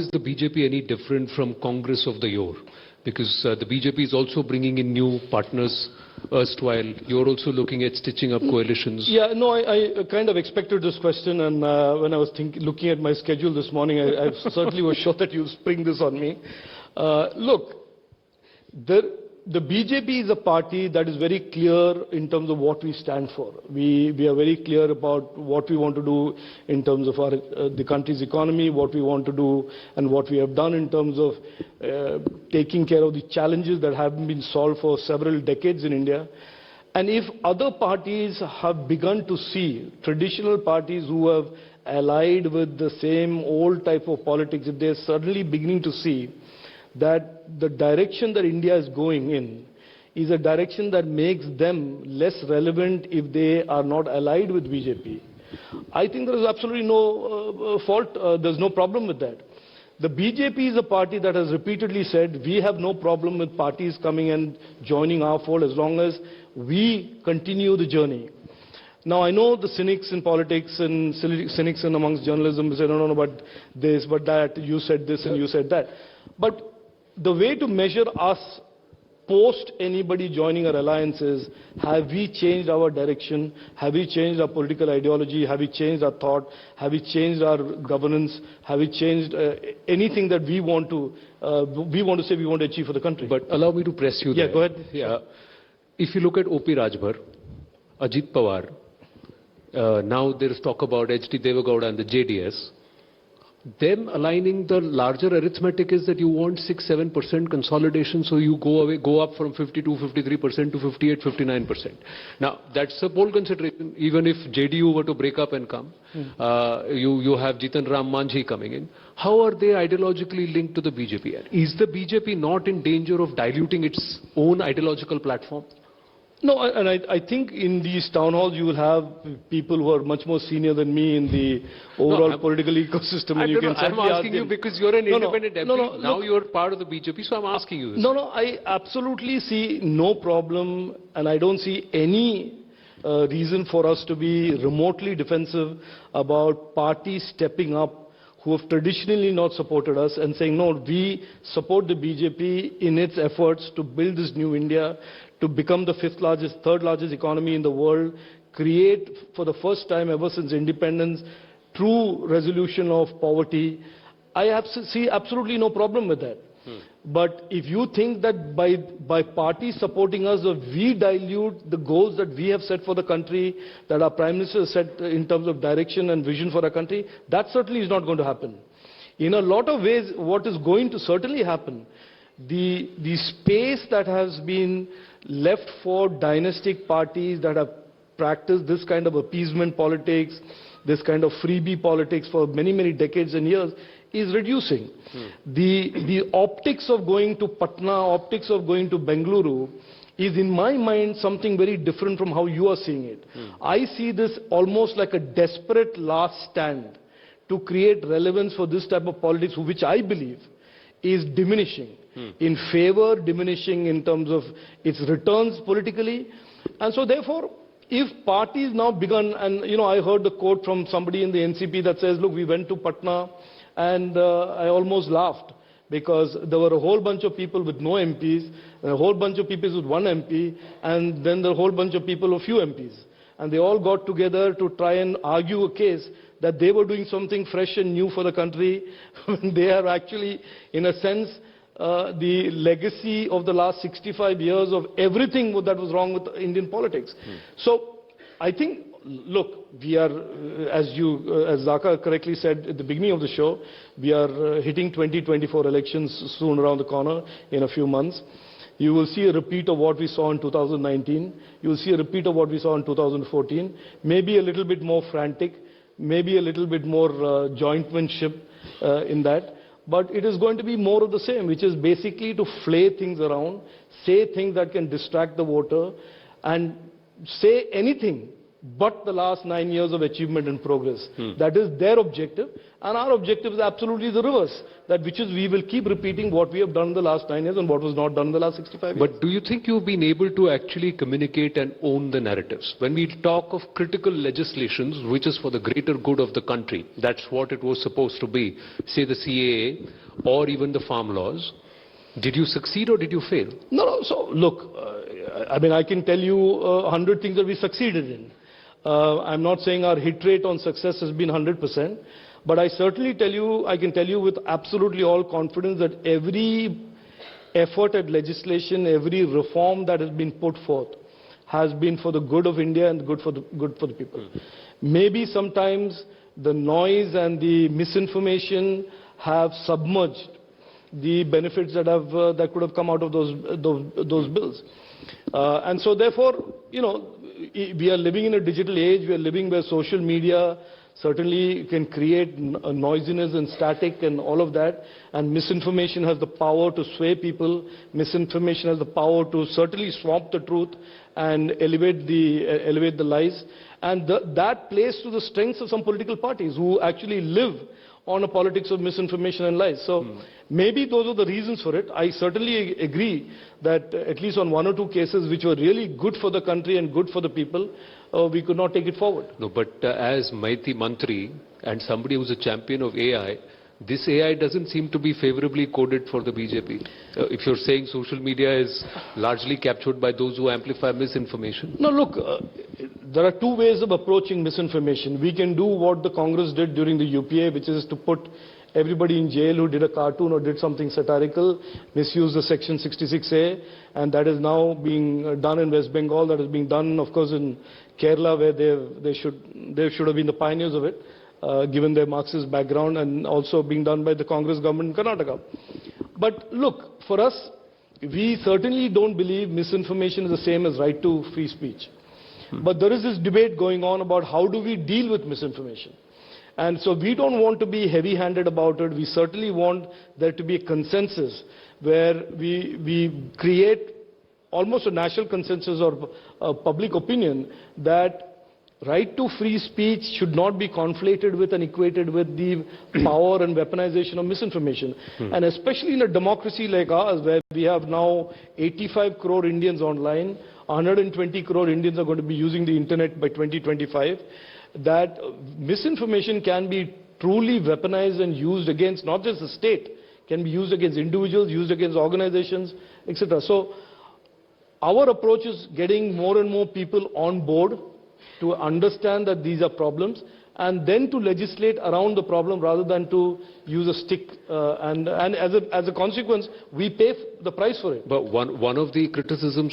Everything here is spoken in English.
is the BJP any different from Congress of the yore? Because the BJP is also bringing in new partners erstwhile. You're also looking at stitching up coalitions. Yeah, no, I kind of expected this question, and when I was looking at my schedule this morning, I certainly was sure that you'd spring this on me. Look, the BJP is a party that is very clear in terms of what we stand for. We are very clear about what we want to do in terms of the country's economy, what we want to do, and what we have done in terms of taking care of the challenges that haven't been solved for several decades in India. And if other parties have begun to see, traditional parties who have allied with the same old type of politics, if they're suddenly beginning to see that the direction that India is going in is a direction that makes them less relevant if they are not allied with BJP, I think there is absolutely no fault, there's no problem with that. The BJP is a party that has repeatedly said we have no problem with parties coming and joining our fold as long as we continue the journey. Now, I know the cynics in politics and cynics in amongst journalism say, no, but this, but that, you said this and you said that. But the way to measure us post anybody joining our alliance is, have we changed our direction? Have we changed our political ideology? Have we changed our thought? Have we changed our governance? Have we changed anything that we want to say we want to achieve for the country? But allow me to press you there. Yeah, go ahead. Yeah. If you look at O.P. Rajbhar, Ajit Pawar, now there is talk about H.D. Devegowda and the JDS. Them aligning, the larger arithmetic is that you want 6-7% consolidation, so you go up from 52-53% to 58-59%. Now that's a bold consideration. Even if JDU were to break up and come, you have Jitan Ram Manjhi coming in. How are they ideologically linked to the BJP? Is the BJP not in danger of diluting its own ideological platform? No, and I think in these town halls you will have people who are much more senior than me in the overall political ecosystem. I'm asking you because you're an independent MP. Now you're part of the BJP, so I'm asking you this. No, I absolutely see no problem, and I don't see any reason for us to be remotely defensive about parties stepping up who have traditionally not supported us and saying, no, we support the BJP in its efforts to build this new India, to become the third largest economy in the world, create for the first time ever since independence, true resolution of poverty. I see absolutely no problem with that. But if you think that by parties supporting us, we dilute the goals that we have set for the country, that our Prime Minister has set in terms of direction and vision for our country, that certainly is not going to happen. In a lot of ways, what is going to certainly happen, the space that has been left for dynastic parties that have practiced this kind of appeasement politics, this kind of freebie politics for many, many decades and years, is reducing. The optics of going to Patna, optics of going to Bengaluru is in my mind something very different from how you are seeing it. I see this almost like a desperate last stand to create relevance for this type of politics, which I believe is diminishing in favor, diminishing in terms of its returns politically. And so therefore, if parties now begun, and I heard the quote from somebody in the NCP that says, look, we went to Patna and I almost laughed because there were a whole bunch of people with no MPs, and a whole bunch of people with one MP, and then the whole bunch of people with few MPs. And they all got together to try and argue a case that they were doing something fresh and new for the country. They are actually, in a sense, the legacy of the last 65 years of everything that was wrong with Indian politics. So I think, look, we are, as Zaka correctly said at the beginning of the show, we are hitting 2024 elections soon around the corner in a few months. You will see a repeat of what we saw in 2019. You will see a repeat of what we saw in 2014. Maybe a little bit more frantic, maybe a little bit more jointmanship in that. But it is going to be more of the same, which is basically to flay things around, say things that can distract the voter, and say anything but the last 9 years of achievement and progress. That is their objective, and our objective is absolutely the reverse, which is we will keep repeating what we have done in the last 9 years and what was not done in the last 65 years. But do you think you've been able to actually communicate and own the narratives? When we talk of critical legislations, which is for the greater good of the country, that's what it was supposed to be, say the CAA or even the farm laws, did you succeed or did you fail? No, so look, I can tell you 100 things that we succeeded in. I'm not saying our hit rate on success has been 100%, but I can tell you with absolutely all confidence that every effort at legislation, every reform that has been put forth has been for the good of India and good for the people. Maybe sometimes the noise and the misinformation have submerged the benefits that could have come out of those bills. And so therefore, we are living in a digital age. We are living where social media certainly can create noisiness and static and all of that. And misinformation has the power to sway people. Misinformation has the power to certainly swamp the truth and elevate the lies. And that plays to the strengths of some political parties who actually live on a politics of misinformation and lies. So maybe those are the reasons for it. I certainly agree that at least on one or two cases which were really good for the country and good for the people, we could not take it forward. No, but as Maiti Mantri and somebody who's a champion of AI, this AI doesn't seem to be favorably coded for the BJP. If you're saying social media is largely captured by those who amplify misinformation. No, look, there are two ways of approaching misinformation. We can do what the Congress did during the UPA, which is to put everybody in jail who did a cartoon or did something satirical, misuse the Section 66A, and that is now being done in West Bengal. That is being done, of course, in Kerala, where they should have been the pioneers of it, given their Marxist background, and also being done by the Congress government in Karnataka. But look, for us, we certainly don't believe misinformation is the same as right to free speech. But there is this debate going on about how do we deal with misinformation. And so we don't want to be heavy-handed about it. We certainly want there to be a consensus where we create almost a national consensus or public opinion that right to free speech should not be conflated with and equated with the power and weaponization of misinformation. And especially in a democracy like ours, where we have now 85 crore Indians online, 120 crore Indians are going to be using the internet by 2025, that misinformation can be truly weaponized and used against not just the state, can be used against individuals, used against organizations, etc. So our approach is getting more and more people on board to understand that these are problems, and then to legislate around the problem rather than to use a stick. And as a consequence, we pay the price for it. But one of the criticisms